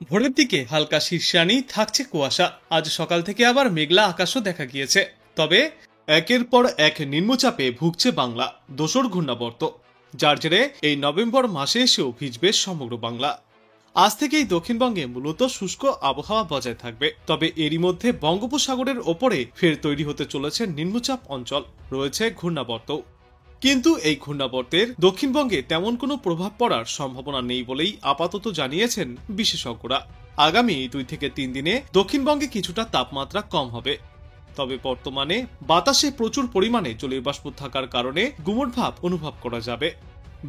ভোরের দিকে হালকা শীর্ষানি, থাকছে কুয়াশা। আজ সকাল থেকে আবার মেঘলা আকাশও দেখা গিয়েছে। তবে একের পর এক নিম্নচাপে ভুগছে বাংলা, দোসর ঘূর্ণাবর্ত, যার জেরে এই নভেম্বর মাসে এসেও ভিজবে সমগ্র বাংলা। আজ থেকেই দক্ষিণবঙ্গে মূলত শুষ্ক আবহাওয়া বজায় থাকবে। তবে এরই মধ্যে বঙ্গোপসাগরের ওপরে ফের তৈরি হতে চলেছে নিম্নচাপ অঞ্চল, রয়েছে ঘূর্ণাবর্ত। কিন্তু এই ঘূর্ণাবর্তের দক্ষিণবঙ্গে তেমন কোনো প্রভাব পড়ার সম্ভাবনা নেই বলেই আপাতত জানিয়েছেন বিশেষজ্ঞরা। আগামী 2 থেকে 3 দিনে দক্ষিণবঙ্গে কিছুটা তাপমাত্রা কম হবে। তবে বর্তমানে বাতাসে প্রচুর পরিমাণে জলীয় বাষ্প থাকার কারণে গুমোট ভাব অনুভব করা যাবে।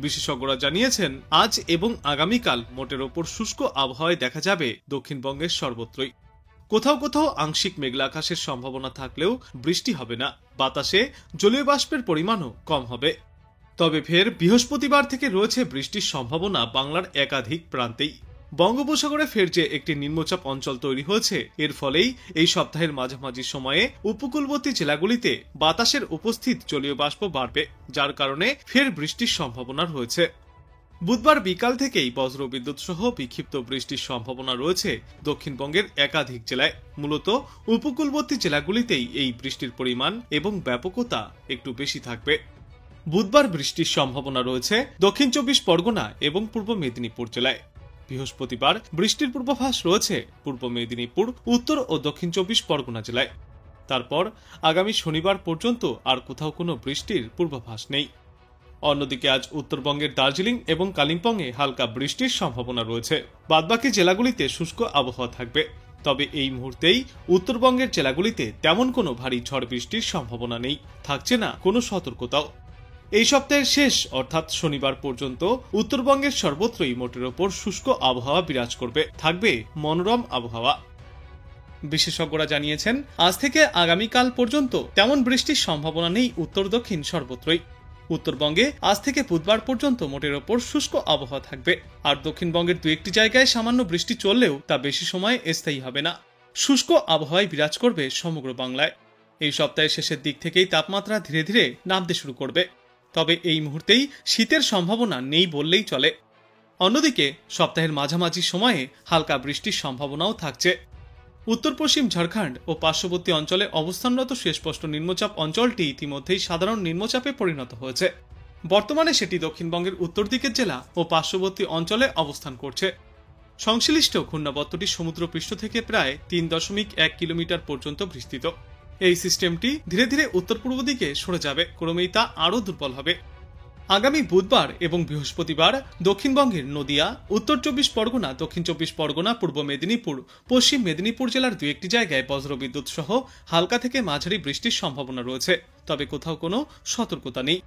বিশেষজ্ঞরা জানিয়েছেন, আজ এবং আগামীকাল মোটের ওপর শুষ্ক আবহাওয়ায় দেখা যাবে দক্ষিণবঙ্গের সর্বত্রই। কোথাও কোথাও আংশিক মেঘলা আকাশের সম্ভাবনা থাকলেও বৃষ্টি হবে না। বাতাসে জলীয় বাষ্পের পরিমাণও কম হবে। তবে ফের বৃহস্পতিবার থেকে রয়েছে বৃষ্টির সম্ভাবনা বাংলার একাধিক প্রান্তেই। বঙ্গোপসাগরে ফের যে একটি নিম্নচাপ অঞ্চল তৈরি হয়েছে, এর ফলেই এই সপ্তাহের মাঝামাঝি সময়ে উপকূলবর্তী জেলাগুলিতে বাতাসের উপস্থিত জলীয় বাষ্প বাড়বে, যার কারণে ফের বৃষ্টির সম্ভাবনা রয়েছে। বুধবার বিকাল থেকেই বজ্রবিদ্যুৎ সহ বিক্ষিপ্ত বৃষ্টির সম্ভাবনা রয়েছে দক্ষিণবঙ্গের একাধিক জেলায়। মূলত উপকূলবর্তী জেলাগুলিতেই এই বৃষ্টির পরিমাণ এবং ব্যাপকতা একটু বেশি থাকবে। বুধবার বৃষ্টির সম্ভাবনা রয়েছে দক্ষিণ 24 পরগনা এবং পূর্ব মেদিনীপুর জেলায়। বৃহস্পতিবার বৃষ্টির পূর্বাভাস রয়েছে পূর্ব মেদিনীপুর, উত্তর ও দক্ষিণ 24 পরগনা জেলায়। তারপর আগামী শনিবার পর্যন্ত আর কোথাও কোনো বৃষ্টির পূর্বাভাস নেই। অন্যদিকে আজ উত্তরবঙ্গের দার্জিলিং এবং কালিম্পংয়ে হালকা বৃষ্টির সম্ভাবনা রয়েছে। বাদবাকি জেলাগুলিতে শুষ্ক আবহাওয়া থাকবে। তবে এই মুহূর্তেই উত্তরবঙ্গের জেলাগুলিতে তেমন কোনো ভারী ঝড় বৃষ্টির সম্ভাবনা নেই, থাকছে না কোনো সতর্কতাও। এই সপ্তাহের শেষ অর্থাৎ শনিবার পর্যন্ত উত্তরবঙ্গের সর্বত্রই মোটের ওপর শুষ্ক আবহাওয়া বিরাজ করবে, থাকবে মনোরম আবহাওয়া। বিশেষজ্ঞরা জানিয়েছেন, আজ থেকে আগামীকাল পর্যন্ত তেমন বৃষ্টির সম্ভাবনা নেই উত্তর দক্ষিণ সর্বত্রই। উত্তরবঙ্গে আজ থেকে বুধবার পর্যন্ত মোটের ওপর শুষ্ক আবহাওয়া থাকবে। আর দক্ষিণবঙ্গের 2-1টি জায়গায় সামান্য বৃষ্টি চললেও তা বেশি সময় স্থায়ী হবে না। শুষ্ক আবহাওয়ায় বিরাজ করবে সমগ্র বাংলায়। এই সপ্তাহের শেষের দিক থেকেই তাপমাত্রা ধীরে ধীরে নামতে শুরু করবে। তবে এই মুহূর্তেই শীতের সম্ভাবনা নেই বললেই চলে। অন্যদিকে সপ্তাহের মাঝামাঝি সময়ে হালকা বৃষ্টির সম্ভাবনাও থাকছে। উত্তর পশ্চিম ঝাড়খণ্ড ও পার্শ্ববর্তী অঞ্চলে অবস্থানরত সুস্পষ্ট নিম্নচাপ অঞ্চলটি ইতিমধ্যেই সাধারণ নিম্নচাপে পরিণত হয়েছে। বর্তমানে সেটি দক্ষিণবঙ্গের উত্তর দিকের জেলা ও পার্শ্ববর্তী অঞ্চলে অবস্থান করছে। সংশ্লিষ্ট ঘূর্ণাবর্তটি সমুদ্রপৃষ্ঠ থেকে প্রায় 3.1 কিলোমিটার পর্যন্ত বিস্তৃত। এই সিস্টেমটি ধীরে ধীরে উত্তর পূর্ব দিকে সরে যাবে, ক্রমেই তা আরও দুর্বল হবে। আগামী বুধবার এবং বৃহস্পতিবার দক্ষিণবঙ্গের নদিয়া, উত্তর 24 পরগনা, দক্ষিণ 24 পরগনা, পূর্ব মেদিনীপুর, পশ্চিম মেদিনীপুর জেলার 2-1টি জায়গায় বজ্রবিদ্যুৎ সহ হালকা থেকে মাঝারি বৃষ্টির সম্ভাবনা রয়েছে। তবে কোথাও কোনো সতর্কতা নেই।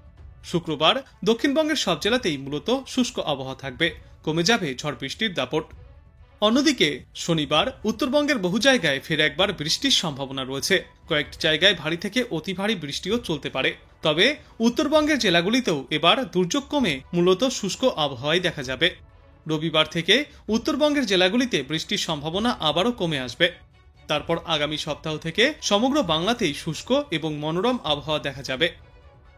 শুক্রবার দক্ষিণবঙ্গের সব জেলাতেই মূলত শুষ্ক আবহাওয়া থাকবে, কমে যাবে ঝড় বৃষ্টির দাপট। অন্যদিকে শনিবার উত্তরবঙ্গের বহু জায়গায় ফের একবার বৃষ্টির সম্ভাবনা রয়েছে। কয়েকটি জায়গায় ভারী থেকে অতি ভারী বৃষ্টিও চলতে পারে। তবে উত্তরবঙ্গের জেলাগুলিতেও এবার দুর্যোগ কমে মূলত শুষ্ক আবহাওয়াই দেখা যাবে। রবিবার থেকে উত্তরবঙ্গের জেলাগুলিতে বৃষ্টির সম্ভাবনা আবারও কমে আসবে। তারপর আগামী সপ্তাহ থেকে সমগ্র বাংলাতেই শুষ্ক এবং মনোরম আবহাওয়া দেখা যাবে।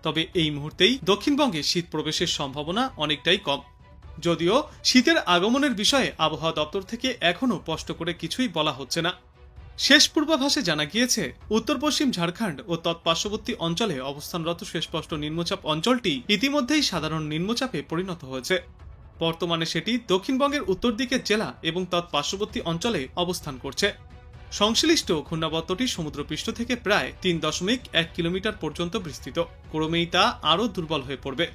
তবে এই মুহূর্তেই দক্ষিণবঙ্গে শীত প্রবেশের সম্ভাবনা অনেকটাই কম। যদিও শীতের আগমনের বিষয়ে আবহাওয়া দপ্তর থেকে এখনও স্পষ্ট করে কিছুই বলা হচ্ছে না। শেষ পূর্বাভাসে জানা গিয়েছে, উত্তর পশ্চিম ঝাড়খণ্ড ও তৎপার্শ্ববর্তী অঞ্চলে অবস্থানরত সুস্পষ্ট নিম্নচাপ অঞ্চলটি ইতিমধ্যেই সাধারণ নিম্নচাপে পরিণত হয়েছে। বর্তমানে সেটি দক্ষিণবঙ্গের উত্তর দিকের জেলা এবং তৎপার্শ্ববর্তী অঞ্চলে অবস্থান করছে। সংশ্লিষ্ট ঘূর্ণাবর্তটি সমুদ্রপৃষ্ঠ থেকে প্রায় 3.1 কিলোমিটার পর্যন্ত বিস্তৃত, ক্রমেই তা আরও দুর্বল হয়ে পড়বে।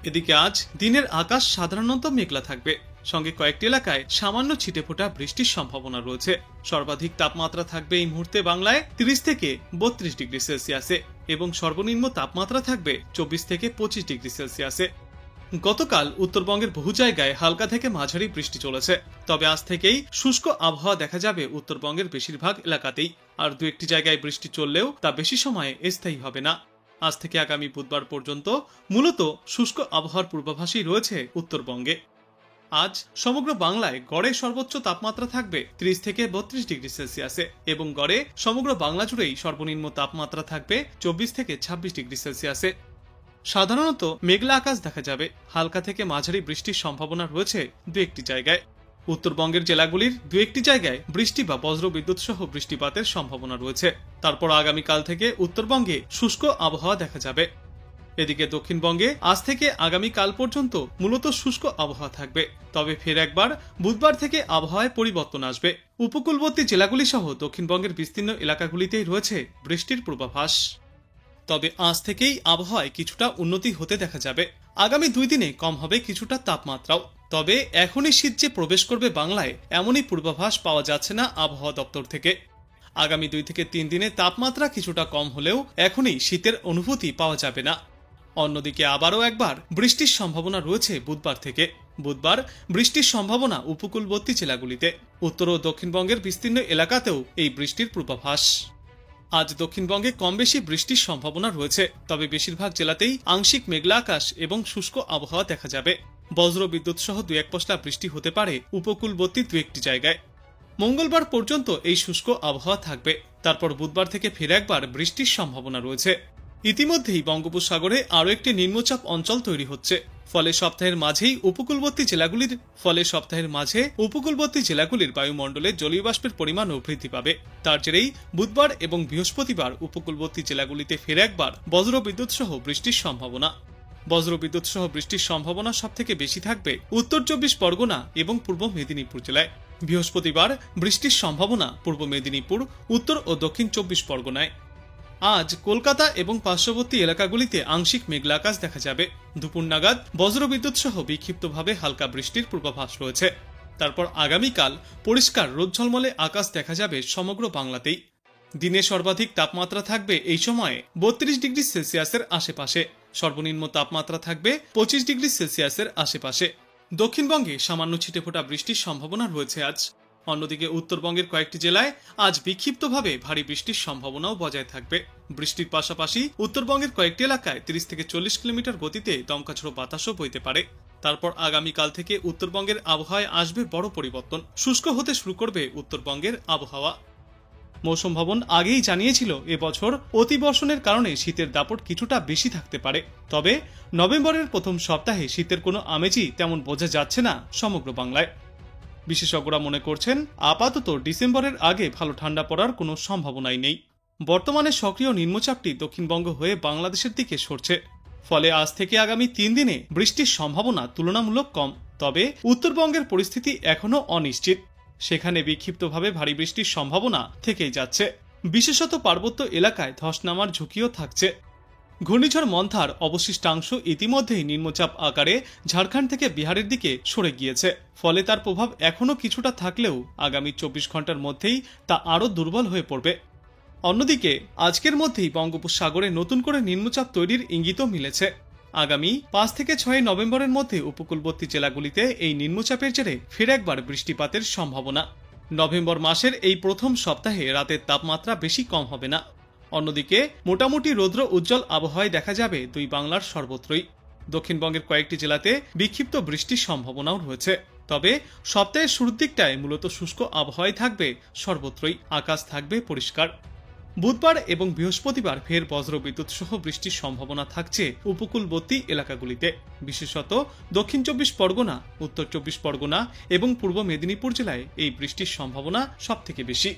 এদিকে আজ দিনের আকাশ সাধারণত মেঘলা থাকবে, সঙ্গে কয়েকটি এলাকায় সামান্য ছিটেফোঁটা বৃষ্টির সম্ভাবনা রয়েছে। সর্বাধিক তাপমাত্রা থাকবে এই মুহূর্তে বাংলায় 30 থেকে 32 ডিগ্রি সেলসিয়াসে এবং সর্বনিম্ন তাপমাত্রা থাকবে 24 থেকে 25 ডিগ্রি সেলসিয়াসে। গতকাল উত্তরবঙ্গের বহু জায়গায় হালকা থেকে মাঝারি বৃষ্টি চলেছে। তবে আজ থেকেই শুষ্ক আবহাওয়া দেখা যাবে উত্তরবঙ্গের বেশিরভাগ এলাকাতেই। আর 2-1টি জায়গায় বৃষ্টি চললেও তা বেশি সময়ে স্থায়ী হবে না। আজ থেকে আগামী বুধবার পর্যন্ত মূলত শুষ্ক আবহাওয়ার পূর্বাভাসই রয়েছে উত্তরবঙ্গে। আজ সমগ্র বাংলায় গড়ে সর্বোচ্চ তাপমাত্রা থাকবে 30 থেকে 32 ডিগ্রি সেলসিয়াসে এবং গড়ে সমগ্র বাংলা জুড়েই সর্বনিম্ন তাপমাত্রা থাকবে 24 থেকে 26 ডিগ্রি সেলসিয়াসে। সাধারণত মেঘলা আকাশ দেখা যাবে, হালকা থেকে মাঝারি বৃষ্টির সম্ভাবনা রয়েছে 2-1টি জায়গায়। উত্তরবঙ্গের জেলাগুলির দু একটি জায়গায় বৃষ্টি বা বজ্রবিদ্যুৎ সহ বৃষ্টিপাতের সম্ভাবনা রয়েছে। তারপর আগামীকাল থেকে উত্তরবঙ্গে শুষ্ক আবহাওয়া দেখা যাবে। এদিকে দক্ষিণবঙ্গে আজ থেকে আগামীকাল পর্যন্ত মূলত শুষ্ক আবহাওয়া থাকবে, তবে ফের একবার বুধবার থেকে আবহাওয়ায় পরিবর্তন আসবে। উপকূলবর্তী জেলাগুলি সহ দক্ষিণবঙ্গের বিস্তীর্ণ এলাকাগুলিতেই রয়েছে বৃষ্টির পূর্বাভাস। তবে আজ থেকেই আবহাওয়ায় কিছুটা উন্নতি হতে দেখা যাবে। আগামী 2 দিনে কম হবে কিছুটা তাপমাত্রাও। তবে এখনই শীত যে প্রবেশ করবে বাংলায়, এমনই পূর্বাভাস পাওয়া যাচ্ছে না আবহাওয়া দপ্তর থেকে। আগামী 2 থেকে 3 দিনে তাপমাত্রা কিছুটা কম হলেও এখনই শীতের অনুভূতি পাওয়া যাবে না। অন্যদিকে আবারও একবার বৃষ্টির সম্ভাবনা রয়েছে বুধবার থেকে। বুধবার বৃষ্টির সম্ভাবনা উপকূলবর্তী জেলাগুলিতে, উত্তর ও দক্ষিণবঙ্গের বিস্তীর্ণ এলাকাতেও এই বৃষ্টির পূর্বাভাস। আজ দক্ষিণবঙ্গে কম বেশি বৃষ্টির সম্ভাবনা রয়েছে, তবে বেশিরভাগ জেলাতেই আংশিক মেঘলা আকাশ এবং শুষ্ক আবহাওয়া দেখা যাবে। বজ্র বিদ্যুৎ সহ 2-1 পশলা বৃষ্টি হতে পারে উপকূলবর্তী 2-1টি জায়গায়। মঙ্গলবার পর্যন্ত এই শুষ্ক আবহাওয়া থাকবে। তারপর বুধবার থেকে ফের একবার বৃষ্টির সম্ভাবনা রয়েছে। ইতিমধ্যেই বঙ্গোপসাগরে আরও একটি নিম্নচাপ অঞ্চল তৈরি হচ্ছে, ফলে সপ্তাহের মাঝে উপকূলবর্তী জেলাগুলির বায়ুমণ্ডলে জলীয় বাষ্পের পরিমাণও বৃদ্ধি পাবে। তার জেরেই বুধবার এবং বৃহস্পতিবার উপকূলবর্তী জেলাগুলিতে ফের একবার বজ্রবিদ্যুৎ সহ বৃষ্টির সম্ভাবনা। বজ্রবিদ্যুৎ সহ বৃষ্টির সম্ভাবনা সবথেকে বেশি থাকবে উত্তর 24 পরগনা এবং পূর্ব মেদিনীপুর জেলায়। বৃহস্পতিবার বৃষ্টির সম্ভাবনা পূর্ব মেদিনীপুর, উত্তর ও দক্ষিণ 24 পরগনায়। আজ কলকাতা এবং পার্শ্ববর্তী এলাকাগুলিতে আংশিক মেঘলা আকাশ দেখা যাবে। দুপুর নাগাদ বজ্রবিদ্যুৎ সহ বিক্ষিপ্তভাবে হালকা বৃষ্টির পূর্বাভাস রয়েছে। তারপর আগামীকাল পরিষ্কার রোদ ঝলমলে আকাশ দেখা যাবে সমগ্র বাংলাতেই। দিনে সর্বাধিক তাপমাত্রা থাকবে এই সময়ে 32 ডিগ্রি সেলসিয়াসের আশেপাশে, সর্বনিম্ন তাপমাত্রা থাকবে 25 ডিগ্রি সেলসিয়াসের আশেপাশে। দক্ষিণবঙ্গে সামান্য ছিটেফোঁটা বৃষ্টির সম্ভাবনা রয়েছে আজ। অন্যদিকে উত্তরবঙ্গের কয়েকটি জেলায় আজ বিক্ষিপ্তভাবে ভারী বৃষ্টির সম্ভাবনাও বজায় থাকবে। বৃষ্টির পাশাপাশি উত্তরবঙ্গের কয়েকটি এলাকায় 30 থেকে 40 কিলোমিটার গতিতে দমকাঝড়ো বাতাসও বইতে পারে। তারপর আগামীকাল থেকে উত্তরবঙ্গের আবহাওয়ায় আসবে বড় পরিবর্তন। শুষ্ক হতে শুরু করবে উত্তরবঙ্গের আবহাওয়া। মৌসুম ভবন আগেই জানিয়েছিল এবছর অতিবর্ষণের কারণে শীতের দাপট কিছুটা বেশি থাকতে পারে। তবে নভেম্বরের প্রথম সপ্তাহে শীতের কোনো আমেজই তেমন বোঝা যাচ্ছে না সমগ্র বাংলায়। বিশেষজ্ঞরা মনে করছেন আপাতত ডিসেম্বরের আগে ভালো ঠান্ডা পড়ার কোনো সম্ভাবনাই নেই। বর্তমানে সক্রিয় নিম্নচাপটি দক্ষিণবঙ্গ হয়ে বাংলাদেশের দিকে সরছে, ফলে আজ থেকে আগামী 3 দিনে বৃষ্টির সম্ভাবনা তুলনামূলক কম। তবে উত্তরবঙ্গের পরিস্থিতি এখনো অনিশ্চিত, সেখানে বিক্ষিপ্তভাবে ভারী বৃষ্টির সম্ভাবনা থেকেই যাচ্ছে। বিশেষত পার্বত্য এলাকায় ধস নামার ঝুঁকিও থাকছে। ঘূর্ণিঝড় মন্থার অবশিষ্টাংশ ইতিমধ্যেই নিম্নচাপ আকারে ঝাড়খণ্ড থেকে বিহারের দিকে সরে গিয়েছে, ফলে তার প্রভাব এখনও কিছুটা থাকলেও আগামী 24 ঘন্টার মধ্যেই তা আরও দুর্বল হয়ে পড়বে। অন্যদিকে আজকের মধ্যেই বঙ্গোপসাগরে নতুন করে নিম্নচাপ তৈরির ইঙ্গিতও মিলেছে। আগামী 5 থেকে 6 নভেম্বরের মধ্যে উপকূলবর্তী জেলাগুলিতে এই নিম্নচাপের জেরে ফের একবার বৃষ্টিপাতের সম্ভাবনা। নভেম্বর মাসের এই প্রথম সপ্তাহে রাতের তাপমাত্রা বেশি কম হবে না। অন্যদিকে মোটামুটি রৌদ্র উজ্জ্বল আবহাওয়ায় দেখা যাবে দুই বাংলার সর্বত্রই। দক্ষিণবঙ্গের কয়েকটি জেলাতে বিক্ষিপ্ত বৃষ্টির সম্ভাবনাও রয়েছে। তবে সপ্তাহের শুরুর দিকটায় মূলত শুষ্ক আবহাওয়ায় থাকবে সর্বত্রই, আকাশ থাকবে পরিষ্কার। বুধবার এবং বৃহস্পতিবার ফের বজ্রবিদ্যুৎ সহ বৃষ্টির সম্ভাবনা থাকছে উপকূলবর্তী এলাকাগুলিতে, বিশেষত দক্ষিণ 24 পরগনা, উত্তর 24 পরগনা এবং পূর্ব মেদিনীপুর জেলায় এই বৃষ্টির সম্ভাবনা সবথেকে বেশি।